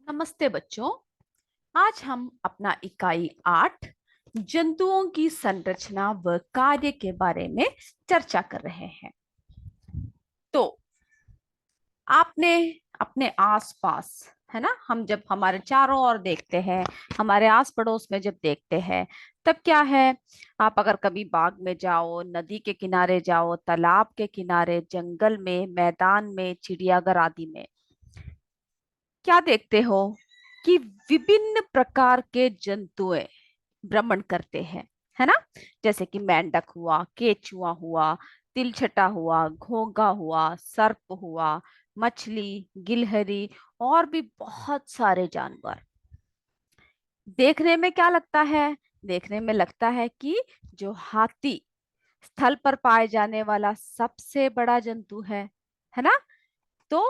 नमस्ते बच्चों। आज हम अपना इकाई 8 जंतुओं की संरचना व कार्य के बारे में चर्चा कर रहे हैं। तो आपने अपने आसपास, है ना, हम जब हमारे चारों ओर देखते हैं, हमारे आस पड़ोस में जब देखते हैं, तब क्या है, आप अगर कभी बाग में जाओ, नदी के किनारे जाओ, तालाब के किनारे, जंगल में, मैदान में, चिड़ियाघर आदि में, क्या देखते हो कि विभिन्न प्रकार के जंतुएं भ्रमण करते हैं, है ना। जैसे कि मेंढक हुआ, केचुआ हुआ, तिलछटा हुआ, घोंघा हुआ, सर्प हुआ, मछली, गिलहरी और भी बहुत सारे जानवर। देखने में क्या लगता है? देखने में लगता है कि जो हाथी स्थल पर पाए जाने वाला सबसे बड़ा जंतु है ना। तो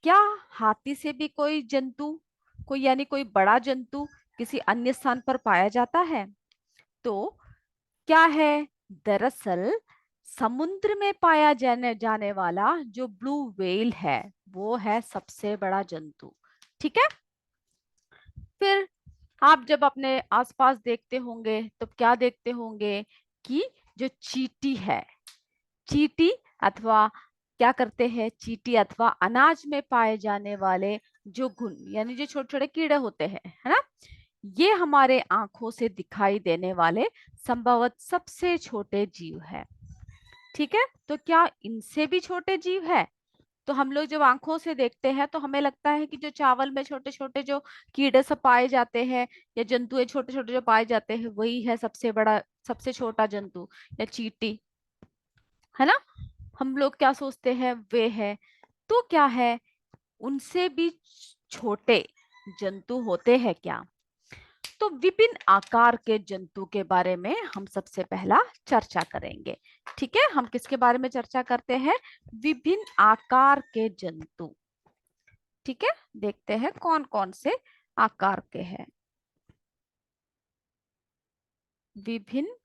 क्या हाथी से भी कोई जंतु, कोई यानी कोई बड़ा जंतु किसी अन्य स्थान पर पाया जाता है? तो क्या है, दरअसल समुद्र में पाया जाने जाने वाला जो ब्लू व्हेल है, वो है सबसे बड़ा जंतु। ठीक है। फिर आप जब अपने आसपास देखते होंगे तो क्या देखते होंगे कि जो चींटी है, चींटी अथवा क्या करते हैं, चींटी अथवा अनाज में पाए जाने वाले जो घुन यानी जो छोटे छोटे कीड़े होते हैं, है ना, ये हमारे आंखों से दिखाई देने वाले संभवत सबसे छोटे जीव है। ठीक है। तो क्या इनसे भी छोटे जीव है? तो हम लोग जब आंखों से देखते हैं तो हमें लगता है कि जो चावल में छोटे छोटे जो कीड़े सब पाए जाते हैं या जंतु छोटे छोटे जो पाए जाते हैं, वही है सबसे बड़ा, सबसे छोटा जंतु या चींटी, है ना। हम लोग क्या सोचते हैं वे है। तो क्या है, उनसे भी छोटे जंतु होते हैं क्या? तो विभिन्न आकार के जंतु के बारे में हम सबसे पहला चर्चा करेंगे। ठीक है। हम किसके बारे में चर्चा करते हैं? विभिन्न आकार के जंतु। ठीक है। देखते हैं कौन कौन से आकार के हैं। विभिन्न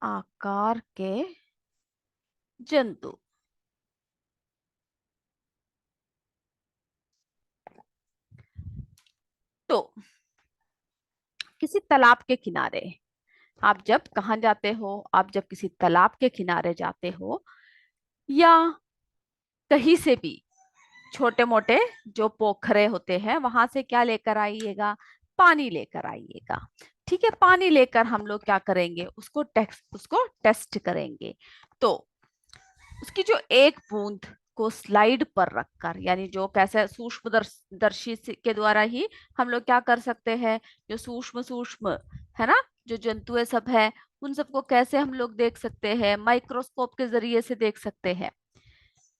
आकार के जंतु। तो किसी तालाब के किनारे आप जब कहाँ जाते हो, आप जब किसी तालाब के किनारे जाते हो या कहीं से भी छोटे मोटे जो पोखरे होते हैं वहां से क्या लेकर आइएगा? पानी लेकर आइएगा। ठीक है। पानी लेकर हम लोग क्या करेंगे? उसको टेस्ट करेंगे। तो उसकी जो एक बूंद को स्लाइड पर रखकर, यानी जो कैसे सूक्ष्म दर्शी के द्वारा ही हम लोग क्या कर सकते हैं, जो सूक्ष्म सूक्ष्म, है ना, जो जंतुएं सब है, उन सबको कैसे हम लोग देख सकते हैं? माइक्रोस्कोप के जरिए से देख सकते हैं।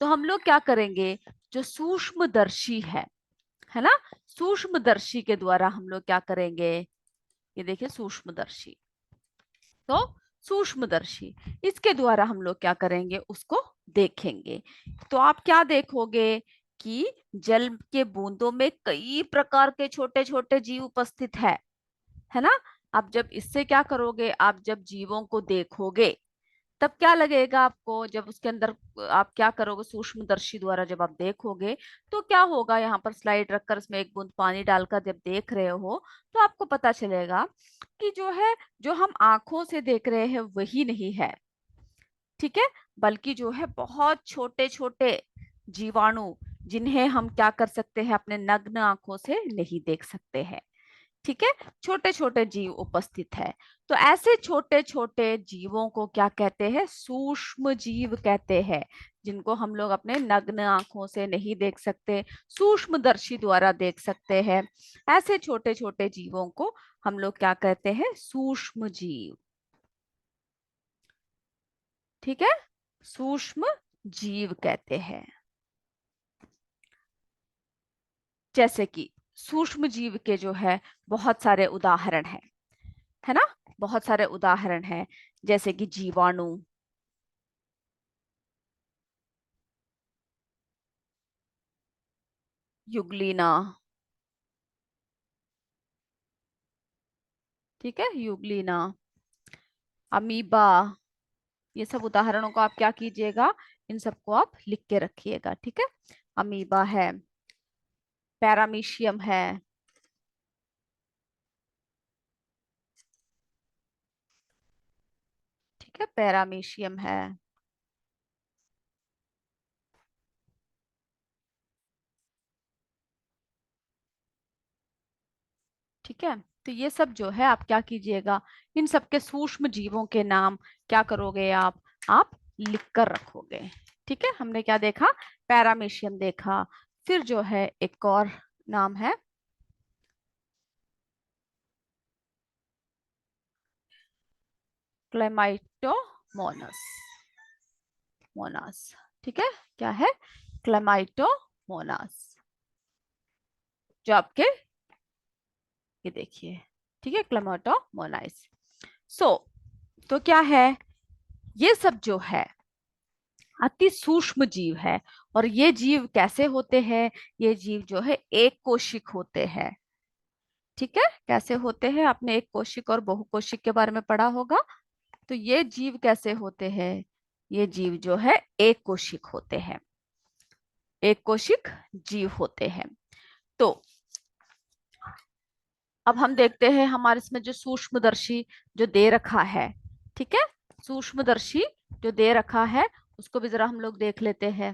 तो हम लोग क्या करेंगे, जो सूक्ष्मदर्शी है ना, सूक्ष्मदर्शी के द्वारा हम लोग क्या करेंगे? ये देखिए सूक्ष्मदर्शी। तो सूक्ष्मदर्शी, इसके द्वारा हम लोग क्या करेंगे? उसको देखेंगे। तो आप क्या देखोगे कि जल के बूंदों में कई प्रकार के छोटे छोटे जीव उपस्थित है ना। आप जब इससे क्या करोगे, आप जब जीवों को देखोगे तब क्या लगेगा आपको? जब उसके अंदर आप क्या करोगे, सूक्ष्मदर्शी द्वारा जब आप देखोगे तो क्या होगा, यहाँ पर स्लाइड रखकर उसमें एक बूंद पानी डालकर जब देख रहे हो तो आपको पता चलेगा कि जो है, जो हम आंखों से देख रहे हैं वही नहीं है। ठीक है। बल्कि जो है बहुत छोटे छोटे जीवाणु, जिन्हें हम क्या कर सकते हैं, अपने नग्न आंखों से नहीं देख सकते हैं। ठीक है। छोटे छोटे जीव उपस्थित है। तो ऐसे छोटे छोटे जीवों को क्या कहते हैं? सूक्ष्म जीव कहते हैं, जिनको हम लोग अपने नग्न आंखों से नहीं देख सकते, सूक्ष्मदर्शी द्वारा देख सकते हैं। ऐसे छोटे छोटे जीवों को हम लोग क्या कहते हैं? सूक्ष्म जीव। ठीक है। सूक्ष्म जीव कहते हैं। जैसे कि सूक्ष्म जीव के जो है बहुत सारे उदाहरण है ना, बहुत सारे उदाहरण हैं। जैसे कि जीवाणु, युगलीना, ठीक है, युगलीना, अमीबा, ये सब उदाहरणों को आप क्या कीजिएगा, इन सबको आप लिख के रखिएगा। ठीक है। अमीबा है, पैरामीशियम है, ठीक है, पैरामीशियम है। ठीक है, तो ये सब जो है आप क्या कीजिएगा, इन सब के सूक्ष्म जीवों के नाम क्या करोगे आप लिख कर रखोगे। ठीक है, हमने क्या देखा, पैरामीशियम देखा, फिर जो है एक और नाम है क्लेमाइटोमोनस, मोनास। ठीक है, क्या है, क्लेमाइटोमोनास, जो आपके ये देखिए, ठीक है, क्लेमाइटोमोनाइस। सो तो क्या है, ये सब जो है अति सूक्ष्म जीव है। और ये जीव कैसे होते हैं, ये जीव जो है एक कोशिक होते हैं। ठीक है, कैसे होते हैं, आपने एक कोशिक और बहुकोशिक के बारे में पढ़ा होगा। तो ये जीव कैसे होते हैं, ये जीव जो है एक कोशिक होते हैं, एक कोशिक जीव होते हैं। तो अब हम देखते हैं हमारे इसमें जो सूक्ष्मदर्शी जो दे रखा है, ठीक है, सूक्ष्मदर्शी जो दे रखा है उसको भी जरा हम लोग देख लेते हैं।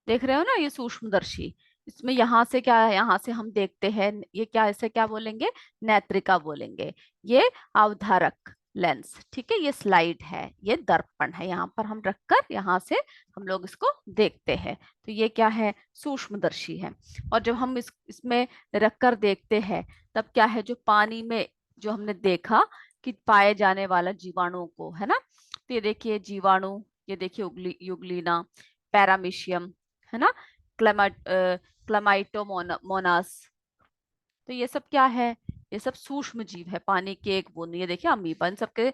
देख रहे हो ना, ये सूक्ष्मदर्शी, इसमें यहाँ से क्या है, यहाँ से हम देखते हैं, ये क्या, इसे क्या बोलेंगे, नेत्रिका बोलेंगे। ये अवधारक लेंस, ठीक है, ये स्लाइड है, ये दर्पण है, यहाँ पर हम रखकर यहाँ से हम लोग इसको देखते हैं। तो ये क्या है, सूक्ष्मदर्शी है। और जब हम इसमें रखकर देखते हैं तब क्या है, जो पानी में जो हमने देखा कि पाए जाने वाला जीवाणुओं को, है ना, तो ये देखिए जीवाणु, ये देखिए युगलीना, पैरामीशियम, है ना, क्लमाइटोमोनास। तो ये सब क्या है, ये सब सूक्ष्म जीव है, पानी के एक बूंद। ये देखिए अमीबा, इन सबके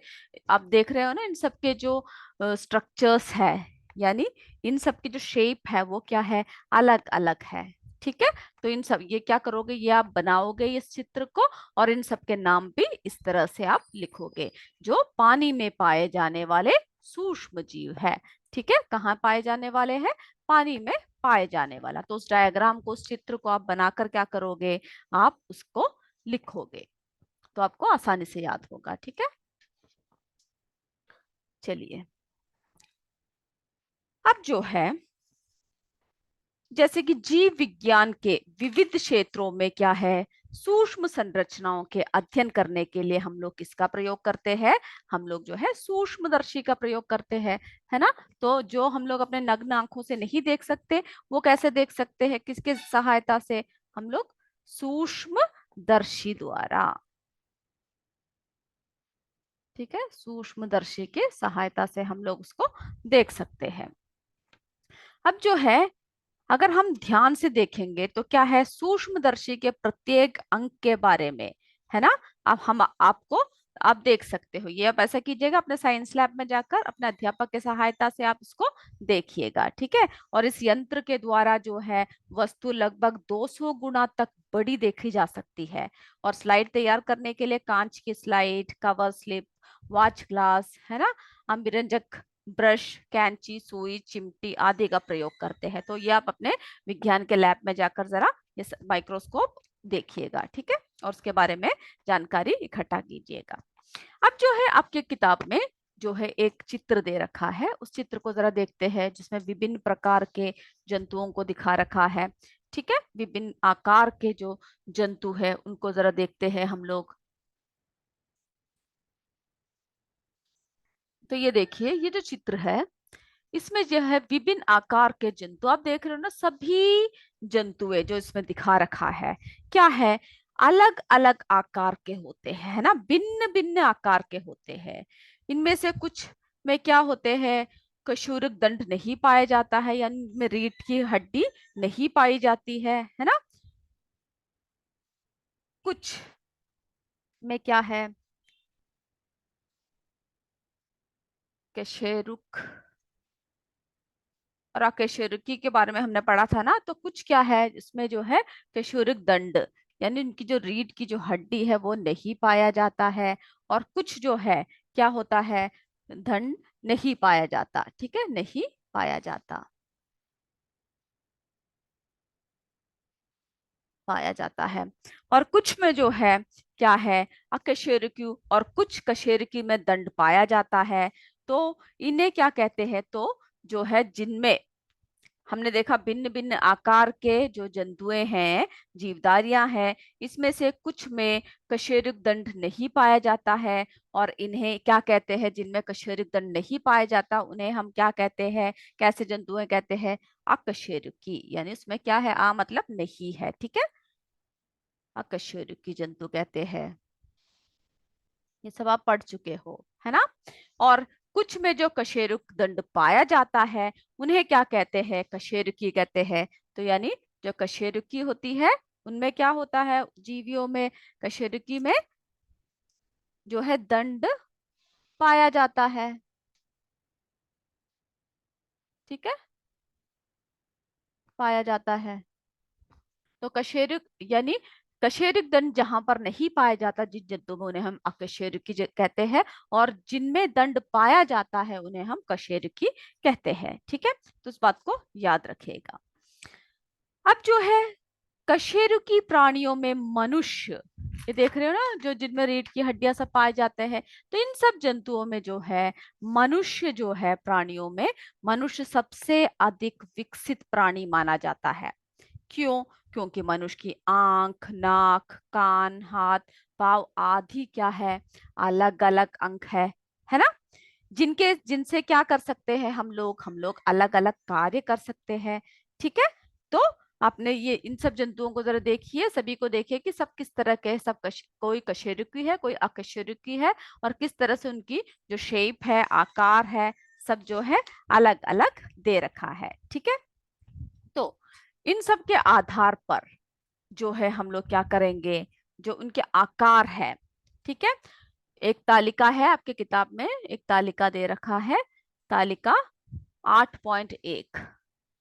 आप देख रहे हो ना, इन सबके जो स्ट्रक्चर्स है, यानी इन सबकी जो शेप है वो क्या है, अलग अलग है। ठीक है, तो इन सब ये क्या करोगे, ये आप बनाओगे इस चित्र को, और इन सब के नाम भी इस तरह से आप लिखोगे, जो पानी में पाए जाने वाले सूक्ष्म जीव है। ठीक है, कहाँ पाए जाने वाले हैं, पानी में पाए जाने वाला। तो उस डायग्राम को, उस चित्र को आप बनाकर क्या करोगे, आप उसको लिखोगे, तो आपको आसानी से याद होगा। ठीक है, चलिए, अब जो है जैसे कि जीव विज्ञान के विविध क्षेत्रों में क्या है, सूक्ष्म संरचनाओं के अध्ययन करने के लिए हम लोग किसका प्रयोग करते हैं, हम लोग जो है सूक्ष्मदर्शी का प्रयोग करते हैं, है ना। तो जो हम लोग अपने नग्न आंखों से नहीं देख सकते, वो कैसे देख सकते हैं, किसके सहायता से, हम लोग सूक्ष्मदर्शी द्वारा। ठीक है, सूक्ष्मदर्शी के सहायता से हम लोग उसको देख सकते हैं। अब जो है, अगर हम ध्यान से देखेंगे तो क्या है, सूक्ष्मदर्शी के प्रत्येक अंक के बारे में, है ना, अब हम आपको आप देख सकते हो, ये आप ऐसा कीजिएगा, अपने साइंस लैब में जाकर अपने अध्यापक के सहायता से आप इसको देखिएगा। ठीक है, और इस यंत्र के द्वारा जो है वस्तु लगभग 200 गुना तक बड़ी देखी जा सकती है। और स्लाइड तैयार करने के लिए कांच की slide, cover slip, watch glass, है ना, अभिरंजक ब्रश, कैंची, सुई, चिमटी आदि का प्रयोग करते हैं। तो ये आप अपने विज्ञान के लैब में जाकर जरा ये माइक्रोस्कोप देखिएगा। ठीक है, और उसके बारे में जानकारी इकट्ठा कीजिएगा। अब जो है आपके किताब में जो है एक चित्र दे रखा है, उस चित्र को जरा देखते हैं, जिसमें विभिन्न प्रकार के जंतुओं को दिखा रखा है। ठीक है, विभिन्न आकार के जो जंतु है उनको जरा देखते हैं हम लोग। तो ये देखिए, ये जो चित्र है इसमें जो है विभिन्न आकार के जंतु आप देख रहे हो ना, सभी जंतुएं जो इसमें दिखा रखा है क्या है, अलग अलग आकार के होते हैं, है ना, भिन्न भिन्न आकार के होते हैं। इनमें से कुछ में क्या होते हैं, कशूरक दंड नहीं पाया जाता है, यानी इनमें रीढ़ की हड्डी नहीं पाई जाती है ना। कुछ में क्या है, कशेरुक और अकशेरुकी के बारे में हमने पढ़ा था ना। तो कुछ क्या है इसमें जो है, कशेरुक दंड, यानी उनकी जो रीढ़ की जो हड्डी है वो नहीं पाया जाता है। और कुछ जो है क्या होता है, दंड नहीं पाया जाता। ठीक है, नहीं पाया जाता। पाया जाता है। और कुछ में जो है क्या है, अकशेरुकी, और कुछ कशेरुकी में दंड पाया जाता है। तो इन्हें क्या कहते हैं, तो जो है जिनमें हमने देखा भिन्न भिन्न आकार के जो जंतुएं हैं, जीवधारियां हैं, इसमें से कुछ में कशेरुक दंड नहीं पाया जाता है। और इन्हें क्या कहते हैं, जिनमें कशेरुक दंड नहीं पाया जाता उन्हें हम क्या कहते हैं, कैसे जंतुएं कहते हैं, अकशेरुकी, यानी उसमें क्या है, आ मतलब नहीं है, ठीक है, अकशेरुकी जंतु कहते हैं। ये सब आप पढ़ चुके हो, है ना। और कुछ में जो कशेरुक दंड पाया जाता है उन्हें क्या कहते हैं, कशेरुकी कहते हैं। तो यानी जो कशेरुकी होती है उनमें क्या होता है, जीवियों में, कशेरुकी में जो है दंड पाया जाता है, ठीक है, पाया जाता है। तो कशेरुक यानी कशेरुक दंड जहां पर नहीं पाया जाता, जिन जंतुओं में, उन्हें हम अकशेरुकी कहते हैं। और जिनमें दंड पाया जाता है उन्हें हम कशेरुकी कहते हैं, ठीक है। तो इस बात को याद रखिएगा। अब जो है कशेरुकी प्राणियों में मनुष्य, ये देख रहे हो ना, जो जिनमें रीढ़ की हड्डियां सब पाए जाते हैं, तो इन सब जंतुओं में जो है मनुष्य जो है, प्राणियों में मनुष्य सबसे अधिक विकसित प्राणी माना जाता है। क्यों? क्योंकि मनुष्य की आंख, नाक, कान, हाथ, पाव आदि क्या है, अलग अलग अंग है ना, जिनके जिनसे क्या कर सकते हैं, हम लोग अलग अलग कार्य कर सकते हैं, ठीक है। तो आपने ये इन सब जंतुओं को जरा देखिए, सभी को देखिए कि सब किस तरह के, सब कोई कशेरुकी है, कोई अकशेरुकी है, और किस तरह से उनकी जो शेप है, आकार है, सब जो है अलग अलग दे रखा है, ठीक है। तो इन सब के आधार पर जो है हम लोग क्या करेंगे, जो उनके आकार है, ठीक है, एक तालिका है आपके किताब में, एक तालिका दे रखा है, तालिका 8.1,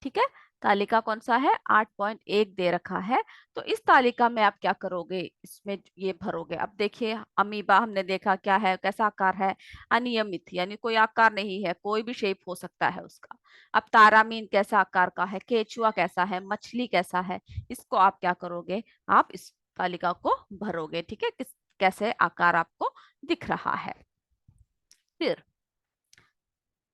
ठीक है, तालिका कौन सा है, 8.1 दे रखा है। तो इस तालिका में आप क्या करोगे, इसमें ये भरोगे। अब देखिए अमीबा हमने देखा क्या है, कैसा आकार है, अनियमित, यानी कोई आकार नहीं है, कोई भी शेप हो सकता है उसका। अब तारामीन कैसा आकार का है, केचुआ कैसा है, मछली कैसा है, इसको आप क्या करोगे, आप इस तालिका को भरोगे, ठीक है, किस कैसे आकार आपको दिख रहा है। फिर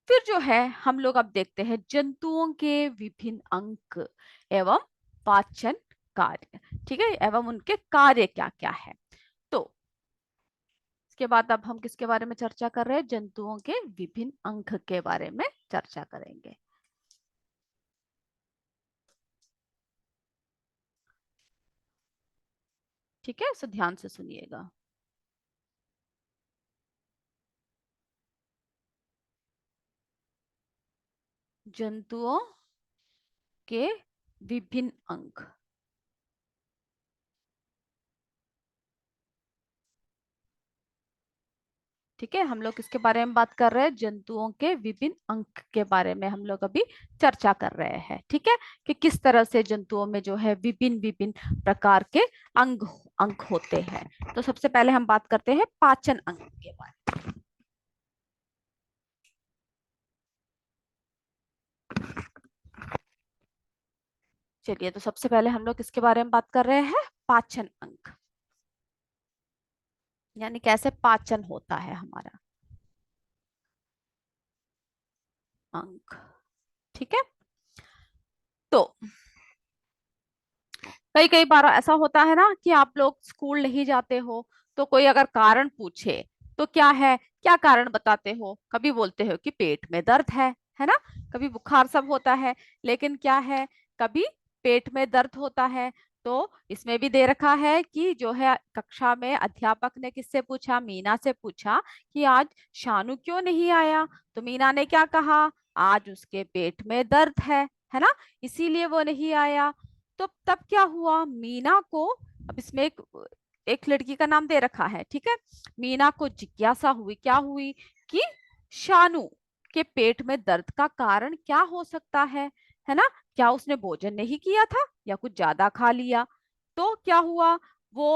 फिर जो है हम लोग अब देखते हैं जंतुओं के विभिन्न अंग एवं पाचन कार्य, ठीक है, एवं उनके कार्य क्या क्या है। तो इसके बाद अब हम किसके बारे में चर्चा कर रहे हैं, जंतुओं के विभिन्न अंग के बारे में चर्चा करेंगे। ठीक है, सो ध्यान से सुनिएगा। जंतुओं के विभिन्न अंग, ठीक है, हम लोग किसके बारे में बात कर रहे हैं, जंतुओं के विभिन्न अंग के बारे में हम लोग अभी चर्चा कर रहे हैं, ठीक है, कि किस तरह से जंतुओं में जो है विभिन्न विभिन्न प्रकार के अंग अंग होते हैं। तो सबसे पहले हम बात करते हैं पाचन अंग के बारे में। चलिए, तो सबसे पहले हम लोग किसके बारे में बात कर रहे हैं, पाचन अंग, यानी कैसे पाचन होता है हमारा अंग, ठीक है। तो कई कई बार ऐसा होता है ना कि आप लोग स्कूल नहीं जाते हो, तो कोई अगर कारण पूछे तो क्या है, क्या कारण बताते हो, कभी बोलते हो कि पेट में दर्द है ना, कभी बुखार सब होता है, लेकिन क्या है, कभी पेट में दर्द होता है। तो इसमें भी दे रखा है कि जो है कक्षा में अध्यापक ने किससे पूछा, मीना से पूछा कि आज शानू क्यों नहीं आया। तो मीना ने क्या कहा, आज उसके पेट में दर्द है ना, इसीलिए वो नहीं आया। तो तब क्या हुआ, मीना को, अब इसमें एक लड़की का नाम दे रखा है, ठीक है, मीना को जिज्ञासा हुई, क्या हुई, कि शानू के पेट में दर्द का कारण क्या हो सकता है ना, क्या उसने भोजन नहीं किया था या कुछ ज्यादा खा लिया। तो क्या हुआ, वो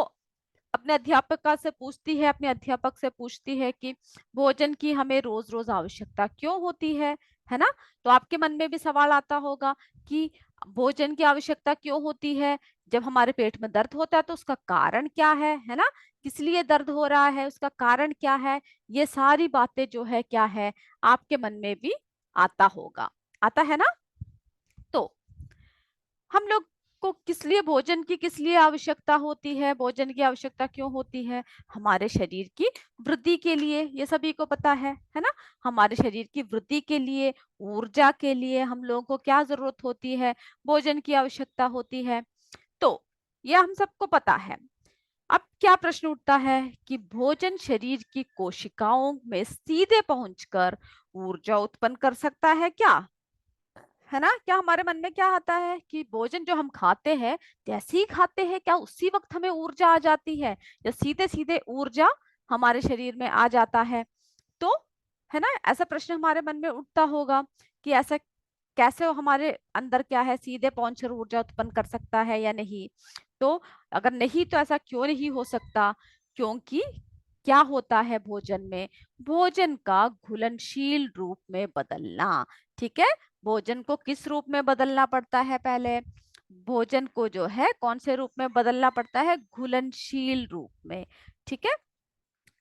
अपने अध्यापक से पूछती है, अपने अध्यापक से पूछती है कि भोजन की हमें रोज रोज आवश्यकता क्यों होती है, है ना। तो आपके मन में भी सवाल आता होगा कि भोजन की आवश्यकता क्यों होती है, जब हमारे पेट में दर्द होता है तो उसका कारण क्या है ना, किस लिए दर्द हो रहा है, उसका कारण क्या है। ये सारी बातें जो है क्या है, आपके मन में भी आता होगा, आता है ना। तो हम लोग को किस लिए भोजन की किस लिए आवश्यकता होती है, भोजन की आवश्यकता क्यों होती है, हमारे शरीर की वृद्धि के लिए, ये सभी को पता है ना। हमारे शरीर की वृद्धि के लिए, ऊर्जा के लिए हम लोगों को क्या जरूरत होती है, भोजन की आवश्यकता होती है। तो यह हम सबको पता है। अब क्या प्रश्न उठता है कि भोजन शरीर की कोशिकाओं में सीधे पहुंचकर ऊर्जा उत्पन्न कर सकता है क्या, है ना। क्या हमारे मन में क्या आता है कि भोजन जो हम खाते हैं, जैसे ही खाते हैं क्या उसी वक्त हमें ऊर्जा आ जाती है, या सीधे सीधे ऊर्जा हमारे शरीर में आ जाता है। तो है ना, ऐसा प्रश्न हमारे मन में उठता होगा कि ऐसा कैसे वो हमारे अंदर क्या है, सीधे पहुंचकर ऊर्जा उत्पन्न कर सकता है या नहीं। तो अगर नहीं तो ऐसा क्यों नहीं हो सकता, क्योंकि क्या होता है भोजन में, भोजन का घुलनशील रूप में बदलना। ठीक है, भोजन को किस रूप में बदलना पड़ता है, पहले भोजन को जो है कौन से रूप में बदलना पड़ता है, घुलनशील रूप में। ठीक है,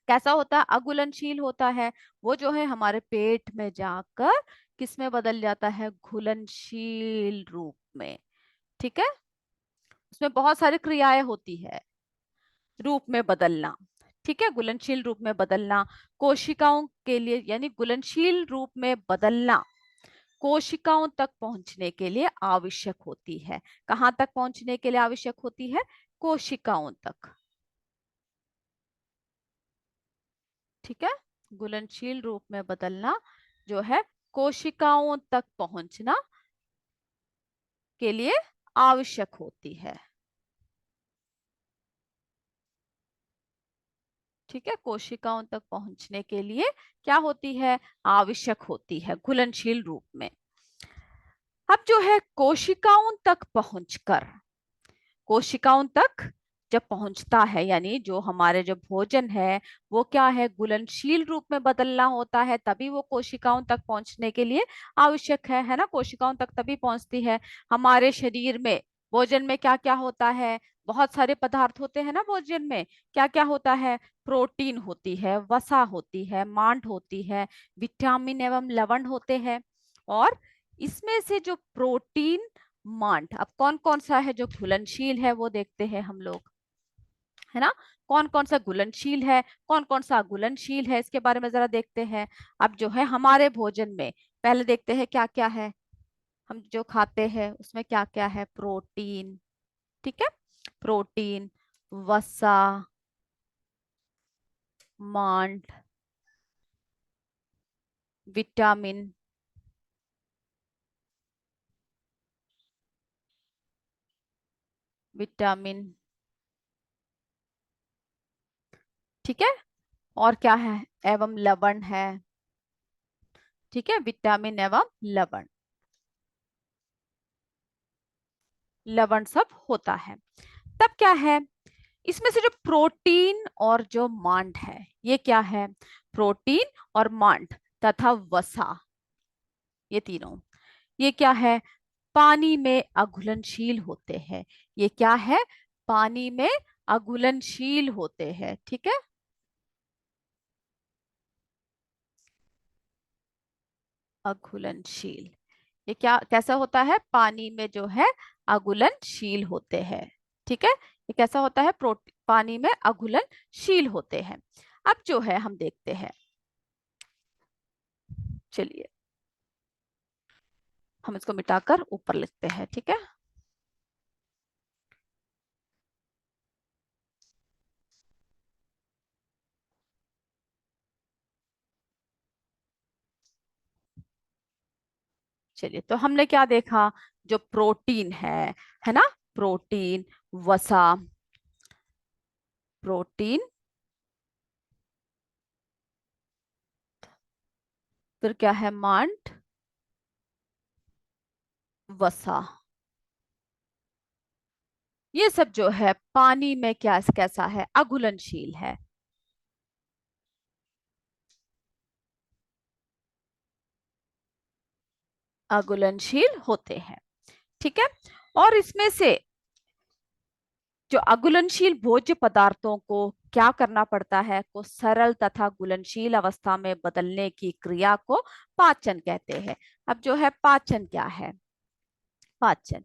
कैसा होता है, अघुलनशील होता है, वो जो है हमारे पेट में जाकर किस में बदल जाता है, घुलनशील रूप में। ठीक है, उसमें बहुत सारी क्रियाएं होती है, रूप में बदलना। ठीक है, घुलनशील रूप में बदलना कोशिकाओं के लिए, यानी घुलनशील रूप में बदलना कोशिकाओं तक पहुंचने के लिए आवश्यक होती है। कहाँ तक पहुंचने के लिए आवश्यक होती है, कोशिकाओं तक। ठीक है, घुलनशील रूप में बदलना जो है कोशिकाओं तक पहुंचना के लिए आवश्यक होती है। ठीक है, कोशिकाओं तक पहुंचने के लिए क्या होती है, आवश्यक होती है घुलनशील रूप में। अब जो है कोशिकाओं तक पहुंचकर, कोशिकाओं तक जब पहुंचता है, यानी जो हमारे जो भोजन है वो क्या है, घुलनशील रूप में बदलना होता है, तभी वो कोशिकाओं तक पहुंचने के लिए आवश्यक है ना। कोशिकाओं तक तभी पहुंचती है। हमारे शरीर में भोजन में क्या क्या होता है, बहुत सारे पदार्थ होते हैं ना भोजन में। क्या क्या होता है, प्रोटीन होती है, वसा होती है, मांड होती है, विटामिन एवं लवण होते हैं। और इसमें से जो प्रोटीन, मांट, अब कौन कौन सा है जो घुलनशील है वो देखते हैं हम लोग, है ना। कौन कौन सा घुलनशील है, कौन कौन सा अघुलनशील है, इसके बारे में जरा देखते हैं। अब जो है हमारे भोजन में पहले देखते हैं क्या क्या है, हम जो खाते हैं उसमें क्या क्या है, प्रोटीन। ठीक है, प्रोटीन, वसा, मांट, विटामिन, विटामिन। ठीक है, और क्या है, एवं लवण है। ठीक है, विटामिन एवं लवण, लवण सब होता है। तब क्या है, इसमें से जो प्रोटीन और जो मांड है, ये क्या है, प्रोटीन और मांड तथा वसा, ये तीनों, ये क्या है, पानी में अघुलनशील होते हैं। ये क्या है, पानी में अघुलनशील होते हैं। ठीक है, अघुलनशील, ये क्या कैसा होता है, पानी में जो है अघुलनशील होते हैं। ठीक है, ये कैसा होता है, प्रोटीन पानी में अघुलनशील होते हैं। अब जो है हम देखते हैं, चलिए हम इसको मिटाकर ऊपर लिखते हैं। ठीक है, चलिए तो हमने क्या देखा, जो प्रोटीन है ना, प्रोटीन, वसा, प्रोटीन, फिर क्या है, मांट, वसा, ये सब जो है पानी में क्या कैसा है, अघुलनशील है। अघुलनशील होते हैं। ठीक है। और इसमें से जो अघुलनशील भोज्य पदार्थों को क्या करना पड़ता है, को सरल तथा घुलनशील अवस्था में बदलने की क्रिया को पाचन कहते हैं। अब जो है पाचन क्या है? पाचन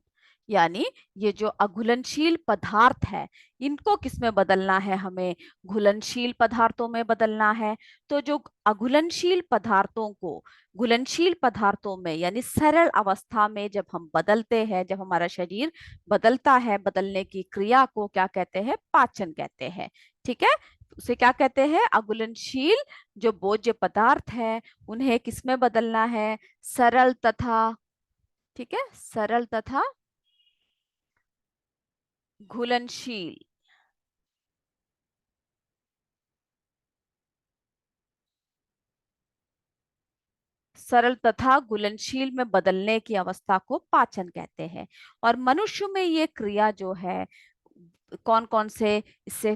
यानी ये जो अघुलनशील पदार्थ है, इनको किसमें बदलना है? हमें घुलनशील पदार्थों में बदलना है। तो जो अघुलनशील पदार्थों को घुलनशील पदार्थों में यानी सरल अवस्था में जब हम बदलते हैं, जब हमारा शरीर बदलता है, बदलने की क्रिया को क्या कहते हैं? पाचन कहते हैं। ठीक है। उसे क्या कहते हैं? अघुलनशील जो भोज्य पदार्थ है, उन्हें किसमें बदलना है? सरल तथा, ठीक है, सरल तथा घुलनशील, सरल तथा घुलनशील में बदलने की अवस्था को पाचन कहते हैं। और मनुष्य में ये क्रिया जो है, कौन कौन से इससे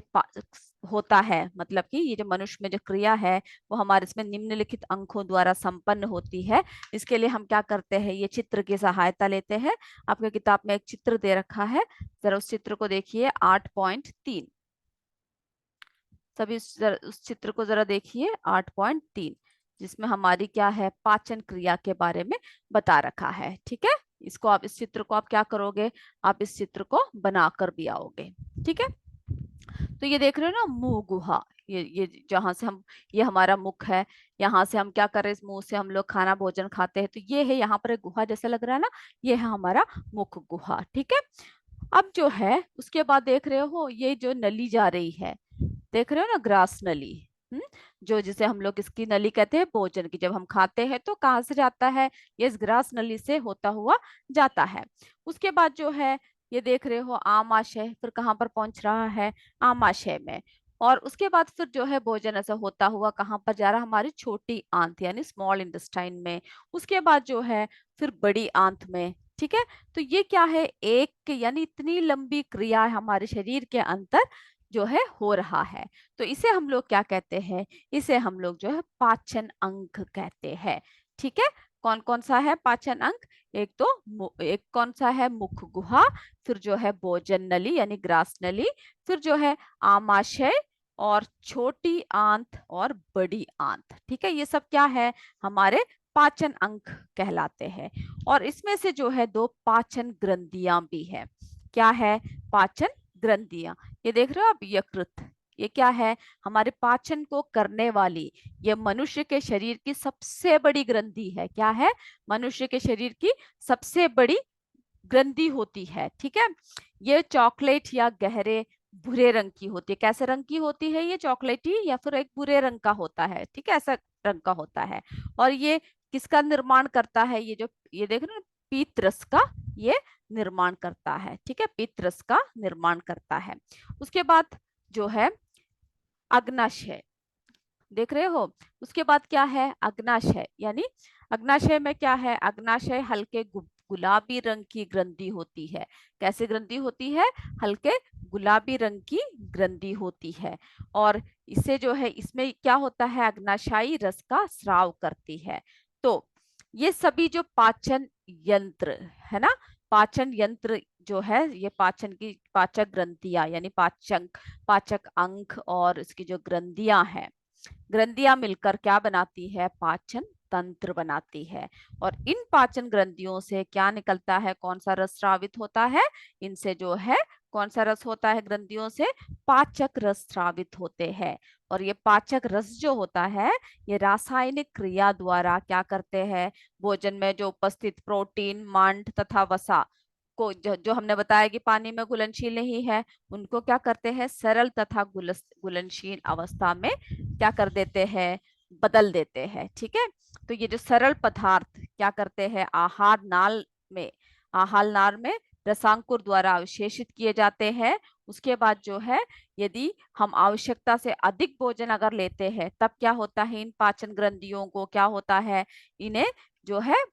होता है, मतलब कि ये जो मनुष्य में जो क्रिया है वो हमारे इसमें निम्नलिखित अंगों द्वारा संपन्न होती है। इसके लिए हम क्या करते हैं? ये चित्र की सहायता लेते हैं। आपके किताब में एक चित्र दे रखा है, जरा उस चित्र को देखिए, 8.3। सभी उस चित्र को जरा देखिए, 8.3, जिसमें हमारी क्या है? पाचन क्रिया के बारे में बता रखा है। ठीक है। इसको आप, इस चित्र को आप क्या करोगे? आप इस चित्र को बनाकर भी आओगे। ठीक है। तो ये देख रहे हो ना, मुंह गुहा, ये जहां से हम, ये हमारा मुख है। यहाँ से हम क्या कर रहे हैं? इस मुंह से हम लोग खाना भोजन खाते हैं, तो ये है, यहाँ पर एक गुहा जैसा लग रहा है ना, ये है हमारा मुख गुहा। ठीक है। अब जो है उसके बाद देख रहे हो, ये जो नली जा रही है, देख रहे हो ना, ग्रास नली। हम्म। जो जिसे हम लोग इसकी नली कहते हैं भोजन की, जब हम खाते हैं तो कहाँ से जाता है? ये इस ग्रास नली से होता हुआ जाता है। उसके बाद जो है, ये देख रहे हो आमाशय, फिर कहाँ पर पहुंच रहा है? आमाशय में। और उसके बाद फिर जो है भोजन ऐसा होता हुआ कहाँ पर जा रहा है? हमारी छोटी आंत यानी स्मॉल इंटेस्टाइन में। उसके बाद जो है फिर बड़ी आंत में। ठीक है। तो ये क्या है? एक यानी इतनी लंबी क्रिया है हमारे शरीर के अंदर जो है हो रहा है। तो इसे हम लोग क्या कहते हैं? इसे हम लोग जो है पाचन अंग कहते हैं। ठीक है। कौन कौन सा है पाचन अंग? एक तो एक कौन सा है? मुख गुहा, फिर जो है भोजन नली यानी ग्रास नली, फिर जो है आमाशय, और छोटी आंत और बड़ी आंत। ठीक है। ये सब क्या है? हमारे पाचन अंग कहलाते हैं। और इसमें से जो है दो पाचन ग्रंथियां भी है। क्या है? पाचन ग्रंथियां। ये देख रहे हो आप, यकृत, ये क्या है? हमारे पाचन को करने वाली, ये मनुष्य के शरीर की सबसे बड़ी ग्रंथि है। क्या है? मनुष्य के शरीर की सबसे बड़ी ग्रंथि होती है। ठीक है। ये चॉकलेट या गहरे भूरे रंग की होती है। कैसे रंग की होती है? ये चॉकलेटी या फिर एक भूरे रंग का होता है। ठीक है, ऐसा रंग का होता है। और ये किसका निर्माण करता है? ये जो, ये देख रहे हो, पीत रस का ये निर्माण करता है। ठीक है, पीत रस का निर्माण करता है। उसके बाद जो है अग्नाशय, देख रहे हो। उसके बाद क्या है? अग्नाशय, यानी अग्नाशय में क्या है? अग्नाशय हल्के गुलाबी रंग की ग्रंथि होती है। कैसे ग्रंथि होती है? हल्के गुलाबी रंग की ग्रंथि होती है। और इसे जो है, इसमें क्या होता है? अग्नाशयी रस का स्राव करती है। तो ये सभी जो पाचन यंत्र है ना, पाचन यंत्र जो है, ये पाचन की पाचक ग्रंथियां यानी पाचक पाचक अंग और इसकी जो ग्रंथियां हैं, ग्रंथियां मिलकर क्या बनाती है? पाचन तंत्र बनाती है। और इन पाचन ग्रंथियों से क्या निकलता है? कौन सा रस स्रावित होता है? इनसे जो है कौन सा रस होता है? ग्रंथियों से पाचक रस स्रावित होते हैं। और ये पाचक रस जो होता है, ये रासायनिक क्रिया द्वारा क्या करते हैं? भोजन में जो उपस्थित प्रोटीन, मांड तथा वसा को, जो हमने बताया कि पानी में घुलनशील नहीं है, उनको क्या करते हैं? सरल तथा घुलनशील अवस्था में क्या कर देते हैं? बदल देते हैं। ठीक है। तो ये जो सरल पदार्थ क्या करते हैं? आहार नाल में रसांकुर द्वारा अवशेषित किए जाते हैं। उसके बाद जो है, यदि हम आवश्यकता से अधिक भोजन अगर लेते हैं, तब क्या होता है? इन पाचन ग्रंथियों को क्या होता है? इन्हें जो है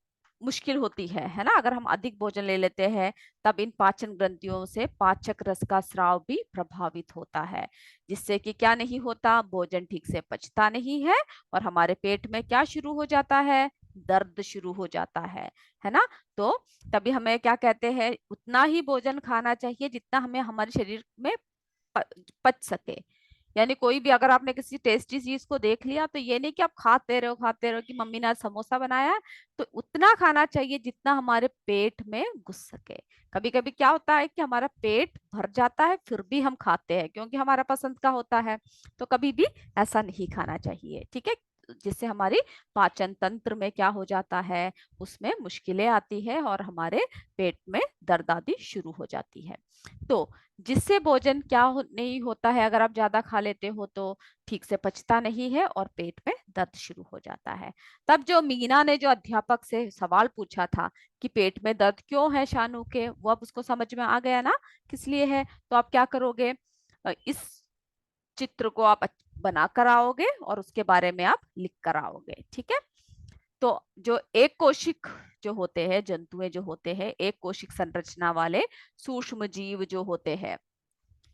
मुश्किल होती है ना। अगर हम अधिक भोजन ले लेते हैं, तब इन पाचन ग्रंथियों से पाचक रस का स्राव भी प्रभावित होता है, जिससे कि क्या नहीं होता? भोजन ठीक से पचता नहीं है, और हमारे पेट में क्या शुरू हो जाता है? दर्द शुरू हो जाता है ना। तो तभी हमें क्या कहते हैं, उतना ही भोजन खाना चाहिए जितना हमें हमारे शरीर में प- पच सके। यानी कोई भी, अगर आपने किसी टेस्टी चीज को देख लिया तो ये नहीं कि आप खाते रहो कि मम्मी ने आज समोसा बनाया है, तो उतना खाना चाहिए जितना हमारे पेट में घुस सके। कभी कभी क्या होता है कि हमारा पेट भर जाता है फिर भी हम खाते हैं क्योंकि हमारा पसंद का होता है। तो कभी भी ऐसा नहीं खाना चाहिए, ठीक है। जिससे हमारी पाचन तंत्र में क्या हो जाता है, उसमें मुश्किलें आती है और हमारे पेट में दर्द आदि शुरू हो जाती है। तो जिससे भोजन नहीं होता है, अगर आप ज्यादा खा लेते हो तो ठीक से पचता नहीं है और पेट में दर्द शुरू हो जाता है। तब जो मीना ने जो अध्यापक से सवाल पूछा था कि पेट में दर्द क्यों है शानू के, वो अब उसको समझ में आ गया ना किस लिए है। तो आप क्या करोगे, इस चित्र को आप बना कर आओगे और उसके बारे में आप लिख कर आओगे, ठीक है। तो जो एक कोशिक जो होते हैं, जंतुएं जो होते हैं एक कोशिक संरचना वाले सूक्ष्म जीव जो होते हैं,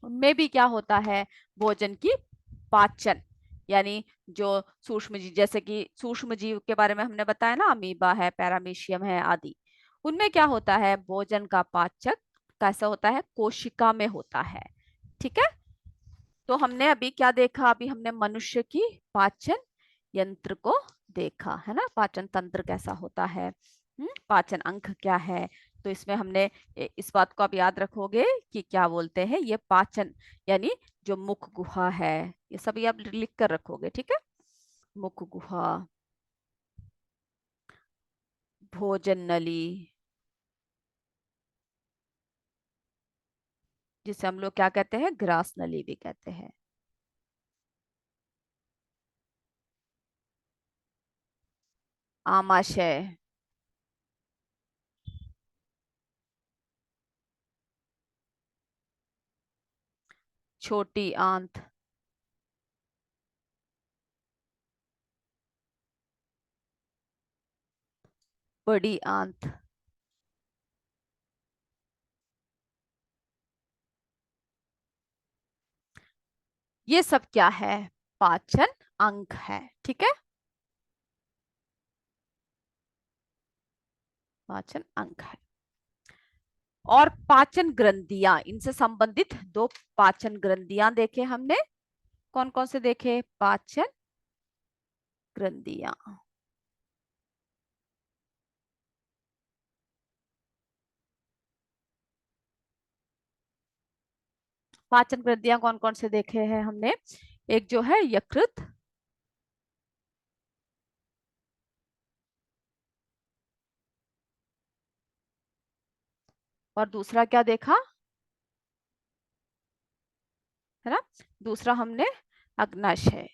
उनमें भी क्या होता है, भोजन की पाचन, यानी जो सूक्ष्म जीव, जैसे कि सूक्ष्म जीव के बारे में हमने बताया ना, अमीबा है, पैरामीशियम है आदि, उनमें क्या होता है, भोजन का पाचक कैसा होता है, कोशिका में होता है, ठीक है। तो हमने अभी क्या देखा, अभी हमने मनुष्य की पाचन यंत्र को देखा है ना, पाचन तंत्र कैसा होता है, पाचन अंग क्या है। तो इसमें हमने इस बात को आप याद रखोगे कि क्या बोलते हैं, ये पाचन यानी जो मुख गुहा है, ये सभी आप लिख कर रखोगे, ठीक है। मुख गुहा, भोजन नली, जिसे हम लोग क्या कहते हैं, ग्रास नली भी कहते हैं। आमाशय, छोटी आंत, बड़ी आंत, ये सब क्या है, पाचन अंग है, ठीक है, पाचन अंग है। और पाचन ग्रंथियां, इनसे संबंधित दो पाचन ग्रंथियां देखे हमने, कौन कौन से देखे, पाचन ग्रंथियां। पाचन ग्रंथियां कौन कौन से देखे हैं हमने, एक जो है यकृत, और दूसरा क्या देखा, है ना, दूसरा हमने अग्नाशय,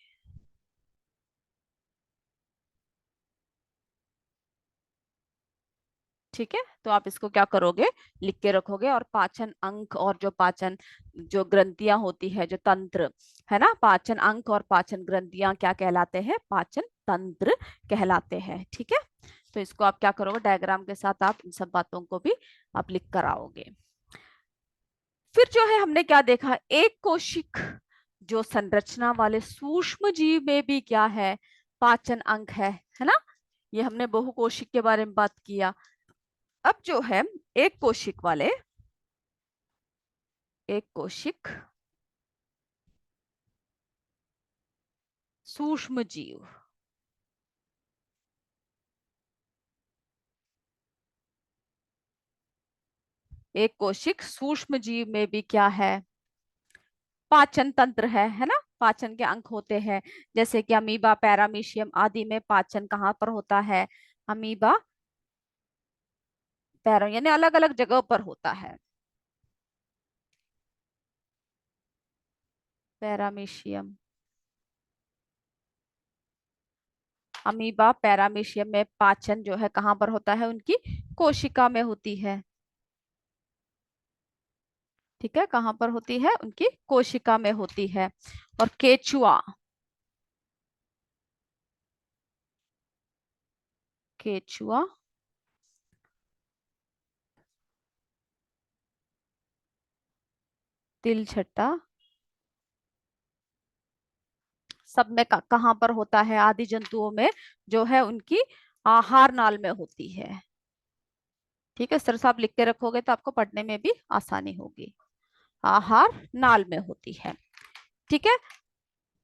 ठीक है। तो आप इसको क्या करोगे, लिख के रखोगे। और पाचन अंग और जो पाचन जो ग्रंथियां होती है, जो तंत्र है ना, पाचन अंग और पाचन ग्रंथियां क्या कहलाते हैं, पाचन तंत्र कहलाते हैं, ठीक है। तो इसको आप क्या करोगे, डायग्राम के साथ आप इन सब बातों को भी आप लिख कर आओगे। फिर जो है हमने क्या देखा, एक कोशिक जो संरचना वाले सूक्ष्म जीव में भी क्या है, पाचन अंग है ना। ये हमने बहुकोशिक के बारे में बात किया। अब जो है एक कोशिक वाले, एक कोशिक सूक्ष्म जीव, एक कोशिक सूक्ष्म जीव में भी क्या है, पाचन तंत्र है ना, पाचन के अंग होते हैं। जैसे कि अमीबा, पैरामीशियम आदि में पाचन कहाँ पर होता है, अमीबा, पैरा यानी अलग अलग जगह पर होता है। पैरामीशियम, अमीबा पैरामीशियम में पाचन जो है कहाँ पर होता है, उनकी कोशिका में होती है, ठीक है, कहाँ पर होती है, उनकी कोशिका में होती है। और केचुआ, केचुआ, तिलछट्टा, सब में कहाँ पर होता है, आदि जंतुओं में जो है उनकी आहार नाल में होती है। ठीक है, सर साहब लिख के रखोगे तो आपको पढ़ने में भी आसानी होगी। आहार नाल में होती है। ठीक है,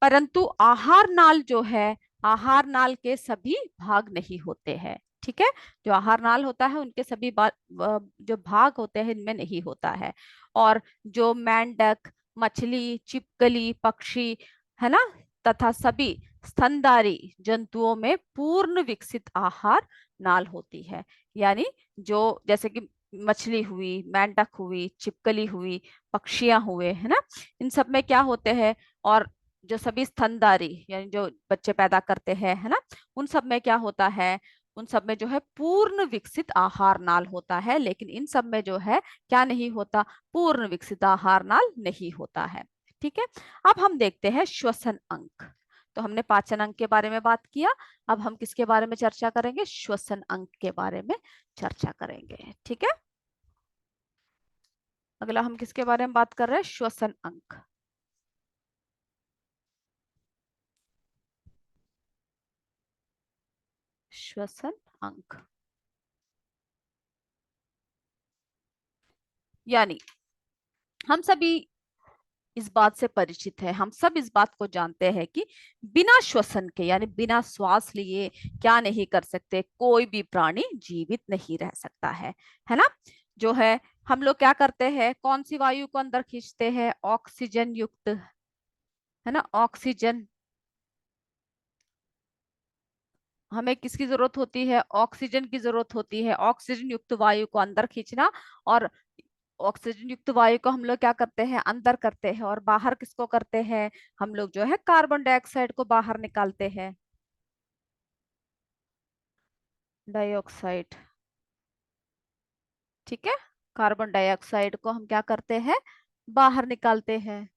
परंतु आहार नाल जो है, आहार नाल के सभी भाग नहीं होते हैं। ठीक है, जो आहार नाल होता है उनके सभी जो भाग होते हैं इनमें नहीं होता है। और जो मेंढक, मछली, छिपकली, पक्षी, है ना, तथा सभी स्तनधारी जंतुओं में पूर्ण विकसित आहार नाल होती है। यानी जो जैसे कि मछली हुई, मेंढक हुई, छिपकली हुई, पक्षियां हुए, है ना, इन सब में क्या होते हैं, और जो सभी स्तनधारी यानी जो बच्चे पैदा करते हैं, है ना, उन सब में क्या होता है, उन सब में जो है पूर्ण विकसित आहार नाल होता है। लेकिन इन सब में जो है क्या नहीं होता, पूर्ण विकसित आहार नाल नहीं होता है। ठीक है, अब हम देखते हैं श्वसन अंग। तो हमने पाचन अंग के बारे में बात किया, अब हम किसके बारे में चर्चा करेंगे, श्वसन अंग के बारे में चर्चा करेंगे। ठीक है, अगला हम किसके बारे में बात कर रहे हैं, श्वसन अंग। श्वसन अंग यानी हम सभी इस बात से परिचित है, हम सब इस बात को जानते हैं कि बिना श्वसन के यानी बिना श्वास लिए क्या नहीं कर सकते, कोई भी प्राणी जीवित नहीं रह सकता है ना। जो है हम लोग क्या करते हैं, कौन सी वायु को अंदर खींचते हैं, ऑक्सीजन युक्त, है ना, ऑक्सीजन। हमें किसकी जरूरत होती है, ऑक्सीजन की जरूरत होती है, ऑक्सीजन युक्त वायु को अंदर खींचना। और ऑक्सीजन युक्त वायु को हम लोग क्या करते हैं, अंदर करते हैं, और बाहर किसको करते हैं, हम लोग जो है कार्बन डाइऑक्साइड को बाहर निकालते हैं। डाइऑक्साइड, ठीक है, कार्बन डाइऑक्साइड को हम क्या करते हैं, बाहर निकालते हैं।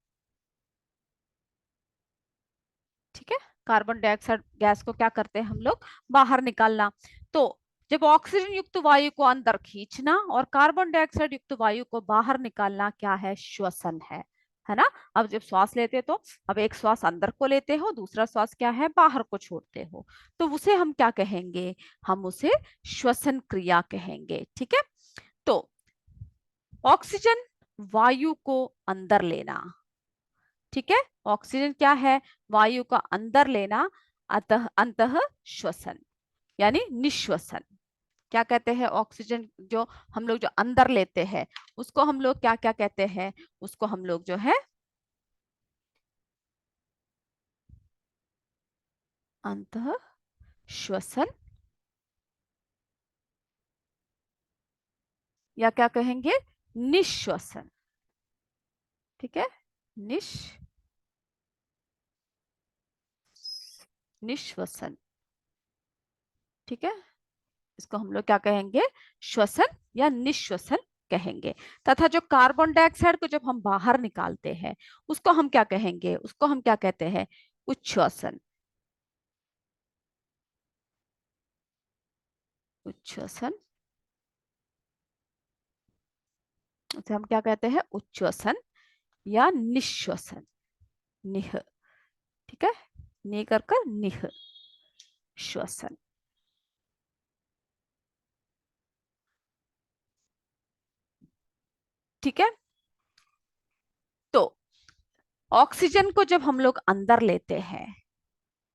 ठीक है, कार्बन डाइऑक्साइड गैस को क्या करते हैं हम लोग, बाहर निकालना। तो जब ऑक्सीजन युक्त वायु को अंदर खींचना और कार्बन डाइऑक्साइड युक्त वायु को बाहर निकालना क्या है, श्वसन है ना। अब जब श्वास लेते तो अब एक श्वास अंदर को लेते हो, दूसरा श्वास क्या है, बाहर को छोड़ते हो, तो उसे हम क्या कहेंगे, हम उसे श्वसन क्रिया कहेंगे। ठीक है, तो ऑक्सीजन वायु को अंदर लेना, ठीक है, ऑक्सीजन क्या है, वायु का अंदर लेना, अतः अंतः श्वसन यानी निश्वसन। क्या कहते हैं, ऑक्सीजन जो हम लोग जो अंदर लेते हैं उसको हम लोग क्या क्या कहते हैं, उसको हम लोग जो है अंतः श्वसन या क्या कहेंगे, निश्वसन। ठीक है, निश निश्वसन। ठीक है, इसको हम लोग क्या कहेंगे, श्वसन या निश्वसन कहेंगे। तथा जो कार्बन डाइऑक्साइड को जब हम बाहर निकालते हैं उसको हम क्या कहेंगे, उसको हम क्या कहते हैं, उच्छ्वसन। उच्छ्वसन, उसे हम क्या कहते हैं, उच्छ्वसन या निश्वसन। निह, ठीक है, नि कर कर निह, श्वसन। ठीक है, तो ऑक्सीजन को जब हम लोग अंदर लेते हैं,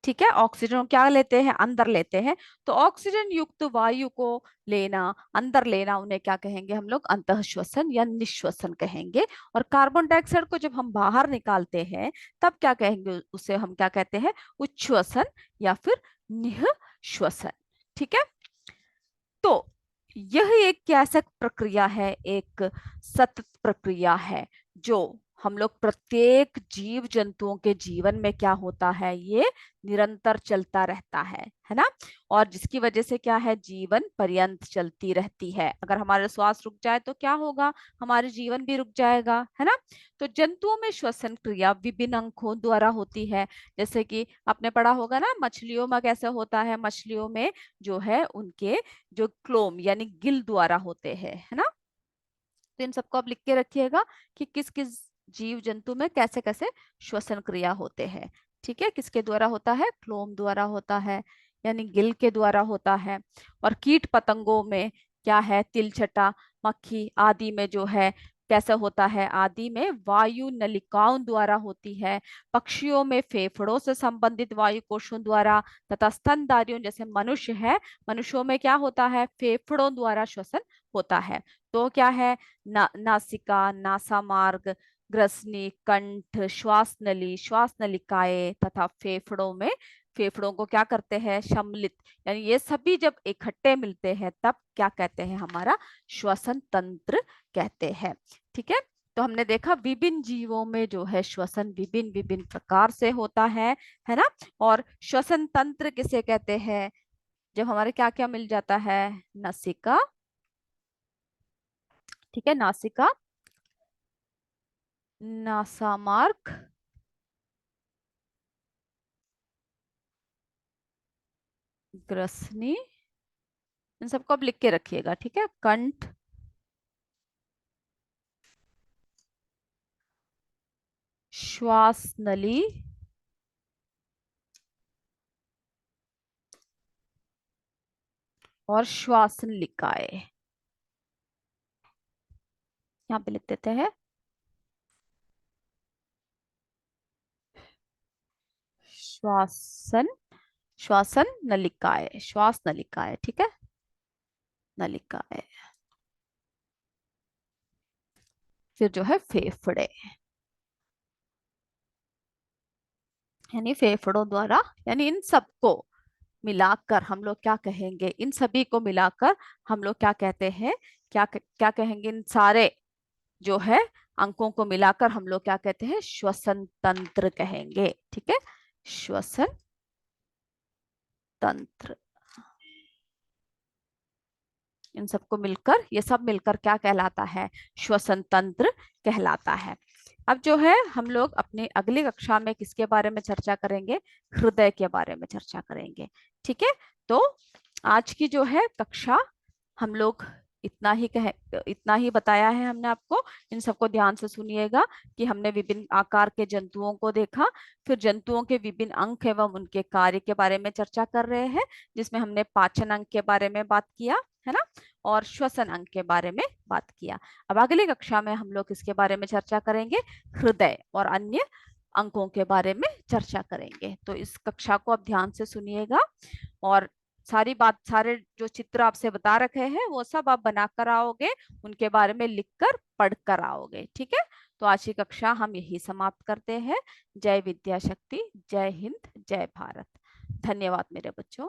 ठीक है, ऑक्सीजन क्या लेते हैं, अंदर लेते हैं, तो ऑक्सीजन युक्त वायु को लेना, अंदर लेना, उन्हें क्या कहेंगे हम लोग, अंतःश्वसन या निश्वसन कहेंगे। और कार्बन डाइऑक्साइड को जब हम बाहर निकालते हैं तब क्या कहेंगे, उसे हम क्या कहते हैं, उच्छ्वसन या फिर निःश्वसन। ठीक है, तो यह एक कैसा प्रक्रिया है, एक सतत प्रक्रिया है जो हम लोग प्रत्येक जीव जंतुओं के जीवन में क्या होता है, ये निरंतर चलता रहता है ना। और जिसकी वजह से क्या है, जीवन पर्यंत चलती रहती है। अगर हमारा श्वास रुक जाए तो क्या होगा, हमारे जीवन भी रुक जाएगा, है ना। तो जंतुओं में श्वसन क्रिया विभिन्न अंगों द्वारा होती है। जैसे कि आपने पढ़ा होगा ना, मछलियों में कैसे होता है, मछलियों में जो है उनके जो क्लोम यानी गिल द्वारा होते हैं, है ना। तो इन सबको आप लिख के रखिएगा कि किस किस जीव जंतु में कैसे कैसे श्वसन क्रिया होते हैं। ठीक है, किसके द्वारा होता है, क्लोम द्वारा होता है, यानी गिल के द्वारा होता है। और कीट पतंगों में क्या है, तिलछटा, मक्खी आदि में जो है कैसे होता है, आदि में वायु नलिकाओं द्वारा होती है। पक्षियों में फेफड़ों से संबंधित वायु कोशों द्वारा, तथा स्तनधारियों जैसे मनुष्य है, मनुष्यों में क्या होता है, फेफड़ों द्वारा श्वसन होता है। तो क्या है, नासिका, नासामार्ग, ग्रसनी, कंठ, श्वास नली, श्वास नलिकाएं तथा फेफड़ों में, फेफड़ों को क्या करते हैं, सम्मिलित, यानी ये सभी जब इकट्ठे मिलते हैं तब क्या कहते हैं, हमारा श्वसन तंत्र कहते हैं। ठीक है। तो हमने देखा विभिन्न जीवों में जो है श्वसन विभिन्न विभिन्न प्रकार से होता है ना। और श्वसन तंत्र किसे कहते हैं, जब हमारे क्या क्या मिल जाता है, नासिका, ठीक है, नासिका, नासामार्ग, ग्रसनी, इन सबको अब लिख के रखिएगा, ठीक है, कंठ, श्वास नली, और श्वासन लिकाए, यहाँ पे लिख देते हैं, श्वासन, श्वासन नलिकाए, श्वास नलिकाए, ठीक है, नलिकाए। फिर जो है फेफड़े, यानी फेफड़ों द्वारा, यानी इन सबको मिलाकर हम लोग क्या कहेंगे, इन सभी को मिलाकर हम लोग क्या कहते हैं, क्या कहेंगे, इन सारे जो है अंकों को मिलाकर हम लोग क्या कहते हैं, श्वसन तंत्र कहेंगे। ठीक है, श्वसन तंत्र, इन सबको मिलकर, ये सब मिलकर क्या कहलाता है, श्वसन तंत्र कहलाता है। अब जो है हम लोग अपने अगली कक्षा में किसके बारे में चर्चा करेंगे, हृदय के बारे में चर्चा करेंगे। ठीक है। तो आज की जो है कक्षा हम लोग इतना ही इतना ही बताया है हमने आपको। इन सबको ध्यान से सुनिएगा कि हमने विभिन्न आकार के जंतुओं को देखा, फिर जंतुओं के विभिन्न अंग एवं उनके कार्य के बारे में चर्चा कर रहे हैं, जिसमें हमने पाचन अंग के बारे में बात किया है ना, और श्वसन अंग के बारे में बात किया। अब अगली कक्षा में हम लोग इसके बारे में चर्चा करेंगे, हृदय और अन्य अंकों के बारे में चर्चा करेंगे। तो इस कक्षा को आप ध्यान से सुनिएगा, और सारी बात, सारे जो चित्र आपसे बता रखे हैं वो सब आप बना कर आओगे, उनके बारे में लिखकर पढ़ कर आओगे। ठीक है। तो आज की कक्षा हम यही समाप्त करते हैं। जय विद्या शक्ति, जय हिंद, जय भारत। धन्यवाद मेरे बच्चों।